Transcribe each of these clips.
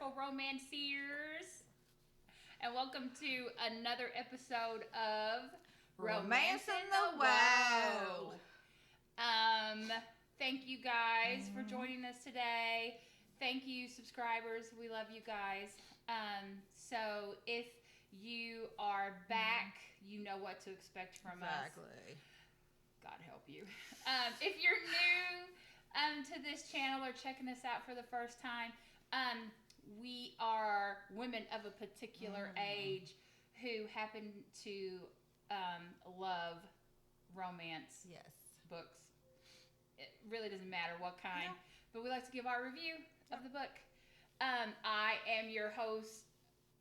wonderful romanciers, and welcome to another episode of Romancing the Wow. Thank you guys for joining us today. Thank you, subscribers. We love you guys. So if you are back, you know what to expect from us. Exactly. God help you. If you're new to this channel or checking us out for the first time, we are women of a particular age who happen to love romance books. It really doesn't matter what kind, but we like to give our review of the book. I am your host,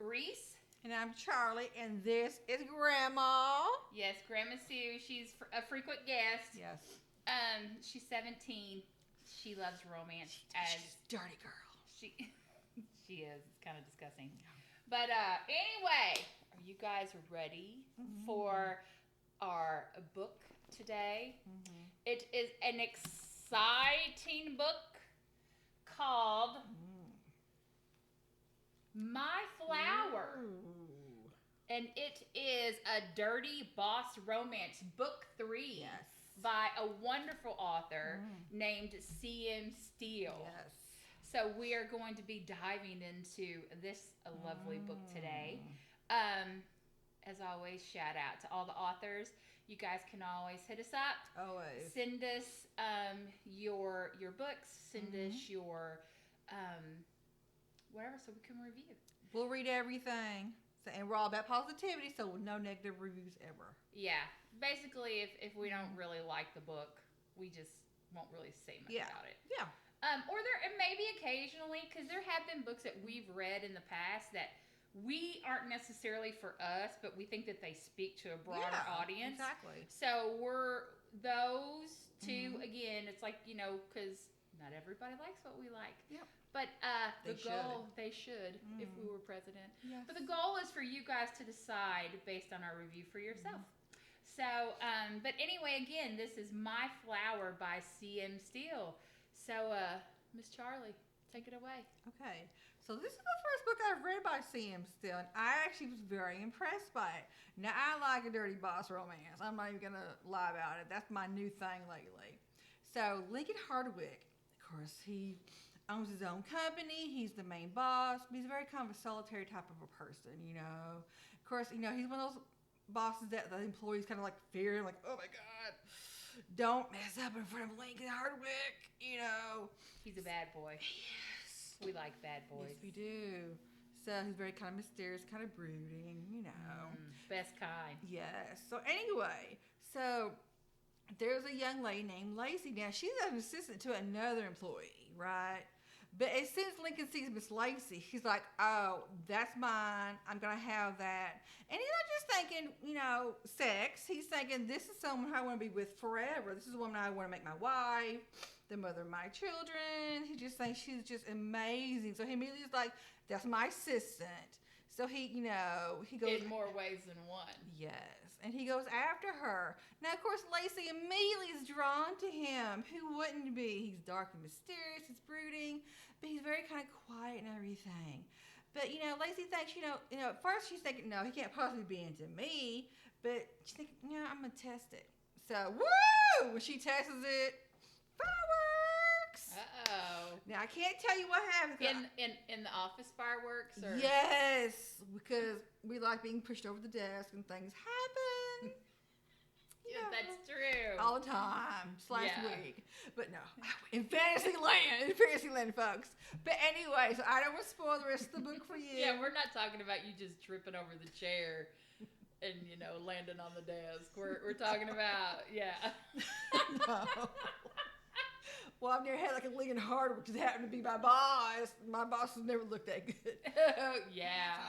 Reese. And I'm Charlie, and this is Grandma. Yes, Grandma Sue. She's a frequent guest. Yes. She's 17. She loves romance. She's a dirty girl. She is. It's kind of disgusting. But anyway, are you guys ready for our book today? It is an exciting book called My Flower. And it is a dirty boss romance, book 3. Yes. By a wonderful author named C.M Steele. Yes. So we are going to be diving into this lovely book today. As always, shout out to all the authors. You guys can always hit us up. Always. Send us your books. Send us your whatever, so we can review. We'll read everything. So, and we're all about positivity, so no negative reviews ever. Yeah. Basically, if we don't really like the book, we just won't really say much about it. Yeah. Or maybe occasionally, because there have been books that we've read in the past that we aren't necessarily for us, but we think that they speak to a broader audience. Exactly. So we're those two, again, it's like, because not everybody likes what we like. Yep. But the goal, they should, if we were president. Yes. But the goal is for you guys to decide based on our review for yourself. So, but anyway, again, this is My Flower by C.M. Steele. So, Miss Charlie, take it away. Okay. So this is the first book I've read by C.M. Steele, and I actually was very impressed by it. Now, I like a dirty boss romance. I'm not even going to lie about it. That's my new thing lately. So, Lincoln Hardwick, of course, he owns his own company. He's the main boss. But he's very kind of a solitary type of a person, Of course, he's one of those bosses that the employees kind of like fear, like, oh my God, don't mess up in front of Lincoln Hardwick, He's a bad boy. Yes. We like bad boys. Yes, we do. So he's very kind of mysterious, kind of brooding, Best kind. Yes. So anyway, there's a young lady named Lacey. Now, she's an assistant to another employee, right? But as soon as Lincoln sees Miss Lacey, he's like, oh, that's mine. I'm going to have that. And he's not just thinking, sex. He's thinking, this is someone I want to be with forever. This is a woman I want to make my wife, the mother of my children. He just thinks she's just amazing. So he immediately is like, that's my assistant. So he goes... In more ways than one. Yes. And he goes after her. Now, of course, Lacey immediately is drawn to him. Who wouldn't be? He's dark and mysterious. He's brooding. But he's very kind of quiet and everything. But, Lacey thinks, at first she's thinking, no, he can't possibly be into me. But she's thinking, I'm going to test it. So, woo! When she tests it, fireworks! Uh-oh. Now, I can't tell you what happens. In the office fireworks? Or? Yes, because we like being pushed over the desk and things happen. Yes, that's true. All the time. Last week. But no. In Fantasyland, folks. But anyway, so I don't want to spoil the rest of the book for you. Yeah, we're not talking about you just tripping over the chair and, landing on the desk. We're talking about, No. Well, I've never had like a Lincoln Hardwick because it happened to be my boss. My boss has never looked that good. Yeah.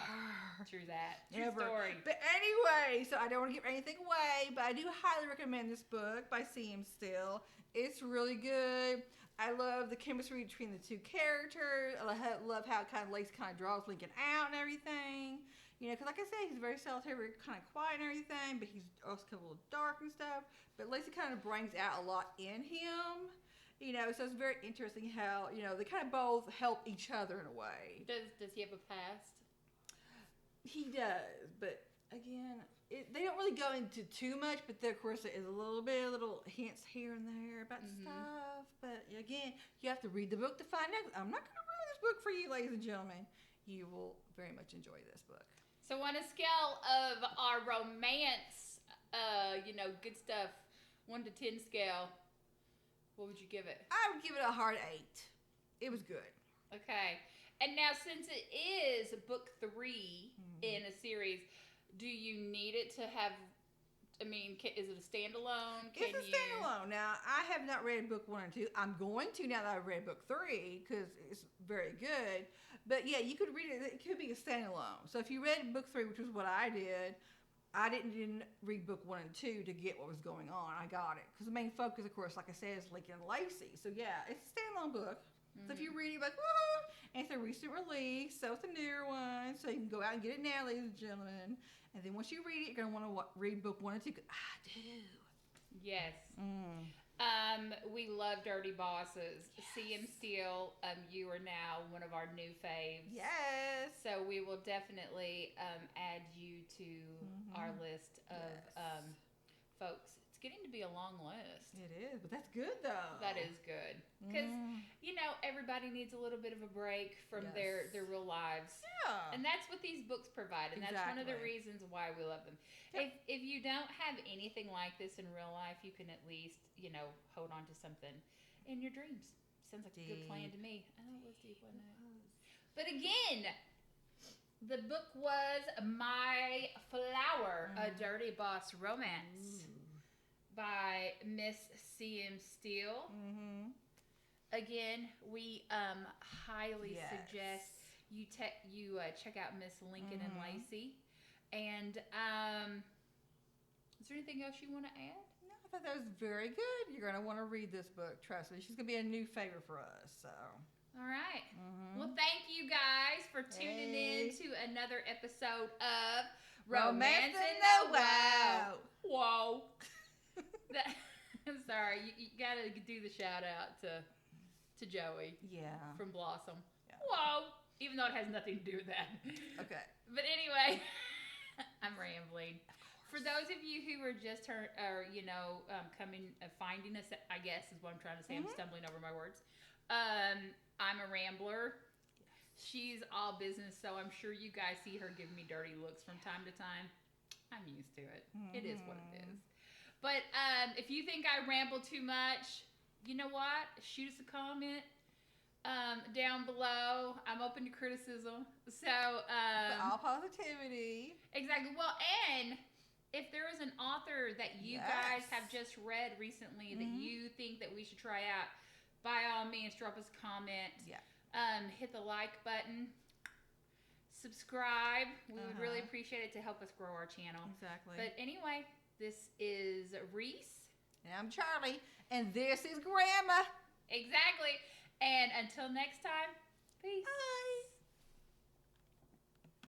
True that. True Never. Story. But anyway, so I don't want to give anything away, but I do highly recommend this book by C.M. Steele. It's really good. I love the chemistry between the two characters. I love how Lacey kind of draws Lincoln out and everything. Because like I said, he's very solitary, kind of quiet and everything, but he's also kind of a little dark and stuff. But Lacey kind of brings out a lot in him. So it's very interesting how, they kind of both help each other in a way. Does he have a past? He does, but again, they don't really go into too much, but there, of course, there is a little hints here and there about stuff. But again, you have to read the book to find out. I'm not going to ruin this book for you, ladies and gentlemen. You will very much enjoy this book. So on a scale of our romance, good stuff, 1 to 10 scale, what would you give it? I would give it a hard 8. It was good. Okay. And now, since it is book 3 in a series, do you need it to have? I mean, is it a standalone? It's a standalone. Now, I have not read book 1 and 2. I'm going to now that I've read book 3 because it's very good. But yeah, you could read it. It could be a standalone. So if you read book 3, which is what I did didn't read book 1 and 2 to get what was going on. I got it because the main focus, of course, like I said, is Lincoln and Lacey. So yeah, it's a standalone book. So if you read it, you're like, woohoo! And it's a recent release, so it's a newer one. So you can go out and get it now, ladies and gentlemen. And then once you read it, you're going to want to read book 1 and 2. I do. Yes. We love Dirty Bosses. Yes. C.M Steele, you are now one of our new faves. Yes. So we will definitely add you to our list of folks. It's getting to be a long list. It is, but that's good though. That is good. Because, everybody needs a little bit of a break from their real lives. Yeah. And that's what these books provide. And that's one of the reasons why we love them. Yep. If you don't have anything like this in real life, you can at least, hold on to something in your dreams. Sounds like a good plan to me. Oh, it was deep, wasn't it? But again, the book was My Flower, a Dirty Boss Romance by Miss C.M Steele. Again, we highly suggest you check out Miss Lincoln and Lacey. And is there anything else you want to add? No, I thought that was very good. You're going to want to read this book. Trust me. She's going to be a new favorite for us. So. All right. Well, thank you guys for tuning in to another episode of Romance in the Wow. Whoa. I'm sorry. You got to do the shout out to Joey. Yeah. From Blossom. Yeah. Whoa. Even though it has nothing to do with that. Okay. But anyway, I'm rambling. For those of you who are just finding us, I guess is what I'm trying to say. I'm stumbling over my words. I'm a rambler. She's all business, so I'm sure you guys see her give me dirty looks from time to time. I'm used to it. It is what it is. But if you think I ramble too much, you know what? Shoot us a comment down below. I'm open to criticism. So all positivity. Exactly. Well, and if there is an author that you guys have just read recently that you think that we should try out, by all means, drop us a comment. Yeah. Hit the like button. Subscribe. We would really appreciate it to help us grow our channel. Exactly. But anyway, this is Reese. And I'm Charlie. And this is Grandma. Exactly. And until next time, peace. Bye.